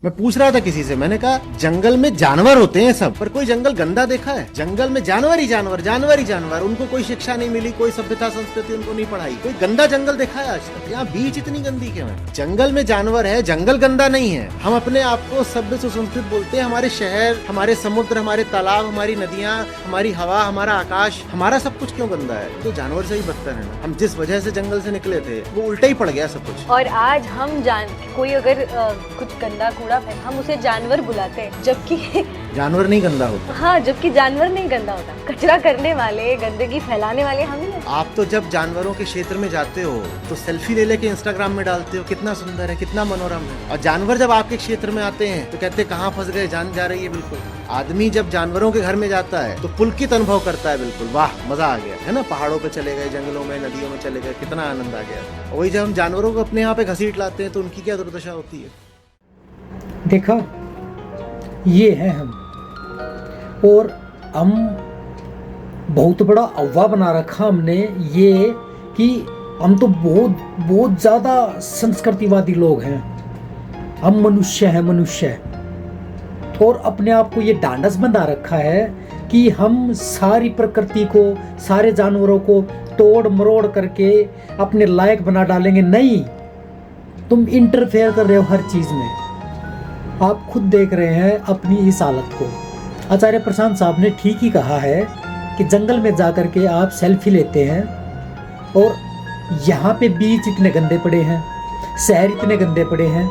मैं पूछ रहा था किसी से, मैंने कहा जंगल में जानवर होते हैं सब, पर कोई जंगल गंदा देखा है? जंगल में जानवर ही जानवर, जानवर ही जानवर, उनको कोई शिक्षा नहीं मिली, कोई सभ्यता संस्कृति उनको नहीं पढ़ाई, कोई गंदा जंगल देखा है आज तक? यहाँ बीच इतनी गंदी क्यों है? जंगल में जानवर है, जंगल गंदा नहीं है। हम अपने आप को सभ्य सुसंस्कृत बोलते हैं। हमारे शहर, हमारे समुद्र, हमारे तालाब, हमारी नदियाँ, हमारी हवा, हमारा आकाश, हमारा सब कुछ क्यों गंदा है? तो जानवर से ही बदतर है ना। हम जिस वजह से जंगल से निकले थे वो उल्टा ही पड़ गया सब कुछ। और आज हम कोई अगर कुछ गंदा कूड़ा हम उसे जानवर बुलाते हैं, जबकि जानवर नहीं गंदा होता। हाँ, जबकि जानवर नहीं गंदा होता। कचरा करने वाले, गंदगी फैलाने वाले हम ही हैं। आप तो जब जानवरों के क्षेत्र में जाते हो तो सेल्फी ले लेके इंस्टाग्राम में डालते हो, कितना सुंदर है, कितना मनोरम है। और जानवर जब आपके क्षेत्र में आते हैं तो कहते हैं कहाँ फंस गए, जान जा रही है। बिल्कुल, आदमी जब जानवरों के घर में जाता है तो पुलकित अनुभव करता है। बिल्कुल, वाह मजा आ गया, है ना। पहाड़ों पे चले गए, जंगलों में, नदियों में चले गए, कितना आनंद आ गया। वही जब हम जानवरों को अपने यहाँ पे घसीट लाते हैं तो उनकी क्या दुर्दशा होती है। देखा, ये है हम, और हम बहुत बड़ा अव्वा बना रखा हमने ये कि हम तो बहुत ज़्यादा संस्कृतिवादी लोग हैं। हम मनुष्य हैं, मनुष्य। और अपने आप को ये ढांढस बंधा रखा है कि हम सारी प्रकृति को, सारे जानवरों को तोड़ मरोड़ करके अपने लायक बना डालेंगे। नहीं, तुम इंटरफेयर कर रहे हो हर चीज़ में। आप खुद देख रहे हैं अपनी इस हालत को। आचार्य प्रशांत साहब ने ठीक ही कहा है कि जंगल में जाकर के आप सेल्फी लेते हैं और यहाँ पे बीच इतने गंदे पड़े हैं, शहर इतने गंदे पड़े हैं।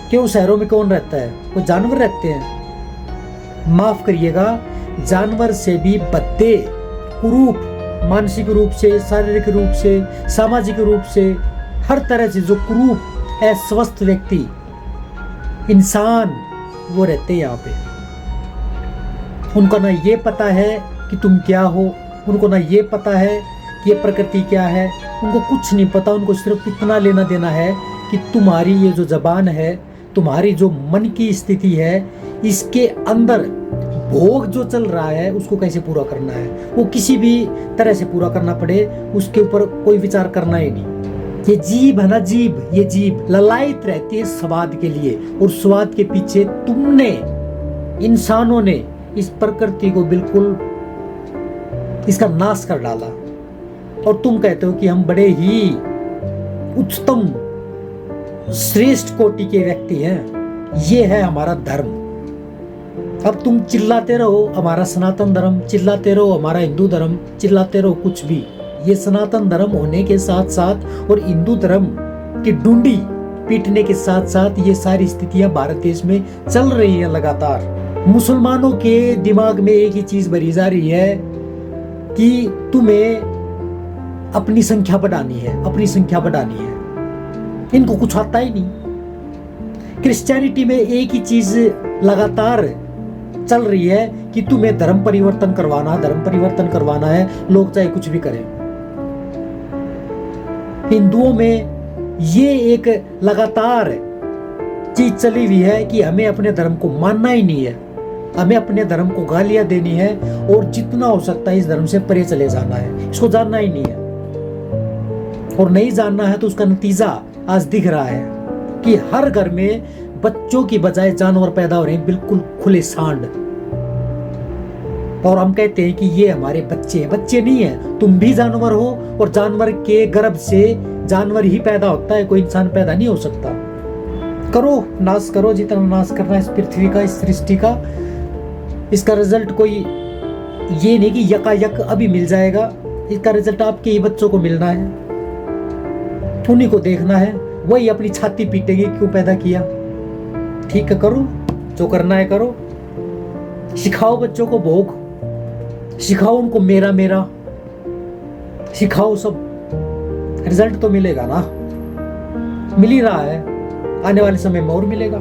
क्यों? शहरों में कौन रहता है? वो जानवर रहते हैं। माफ करिएगा, जानवर से भी बदते कुरूप, मानसिक रूप से, शारीरिक रूप से, सामाजिक रूप से, हर तरह से जो कुरूप है, स्वस्थ व्यक्ति, इंसान, वो रहते हैं यहाँ पे। उनको ना ये पता है कि तुम क्या हो, उनको ना ये पता है कि ये प्रकृति क्या है, उनको कुछ नहीं पता। उनको सिर्फ इतना लेना देना है कि तुम्हारी ये जो जबान है, तुम्हारी जो मन की स्थिति है, इसके अंदर भोग जो चल रहा है उसको कैसे पूरा करना है। वो किसी भी तरह से पूरा करना पड़े, उसके ऊपर कोई विचार करना ही नहीं। ये जीभ है ना, जीभ, ये जीभ ललायत रहती है स्वाद के लिए, और स्वाद के पीछे तुमने, इंसानों ने इस प्रकृति को बिल्कुल इसका नाश कर डाला। और तुम कहते हो कि हम बड़े ही उच्चतम श्रेष्ठ कोटि के व्यक्ति हैं। ये है हमारा धर्म। अब तुम चिल्लाते रहो हमारा सनातन धर्म, चिल्लाते रहो हमारा हिंदू धर्म, चिल्लाते रहो कुछ भी। ये सनातन धर्म होने के साथ साथ और हिंदू धर्म की डूंडी पीटने के साथ साथ ये सारी स्थितियां भारत देश में चल रही हैं लगातार। मुसलमानों के दिमाग में एक ही चीज भरी जा रही है कि तुम्हें अपनी संख्या बढ़ानी है, अपनी संख्या बढ़ानी है। इनको कुछ आता ही नहीं। क्रिश्चियनिटी में एक ही चीज लगातार चल रही है कि तुम्हें धर्म परिवर्तन करवाना, धर्म परिवर्तन करवाना है, लोग चाहे कुछ भी करें। हिंदुओं में ये एक लगातार चीज चली हुई है कि हमें अपने धर्म को मानना ही नहीं है, हमें अपने धर्म को गालियां देनी है और जितना हो सकता है इस धर्म से परे चले जाना है। इसको जानना ही नहीं है, और नहीं जानना है तो उसका नतीजा आज दिख रहा है कि हर घर में बच्चों की बजाय जानवर पैदा हो रहे हैं, बिल्कुल खुले सांड। और हम कहते हैं कि ये हमारे बच्चे हैं। बच्चे नहीं है, तुम भी जानवर हो, और जानवर के गर्भ से जानवर ही पैदा होता है, कोई इंसान पैदा नहीं हो सकता। करो, नाश करो जितना नाश करना है इस पृथ्वी का, इस सृष्टि का। इसका रिजल्ट कोई ये नहीं कि यकायक अभी मिल जाएगा। इसका रिजल्ट आपके ही बच्चों को मिलना है, उन्हीं को देखना है। वही अपनी छाती पीटेगी, क्यों पैदा किया। ठीक है, करो जो करना है करो। सिखाओ बच्चों को भोग, सिखाओ उनको मेरा मेरा, सिखाओ सब। रिजल्ट तो मिलेगा ना, मिल ही रहा है, आने वाले समय में और मिलेगा।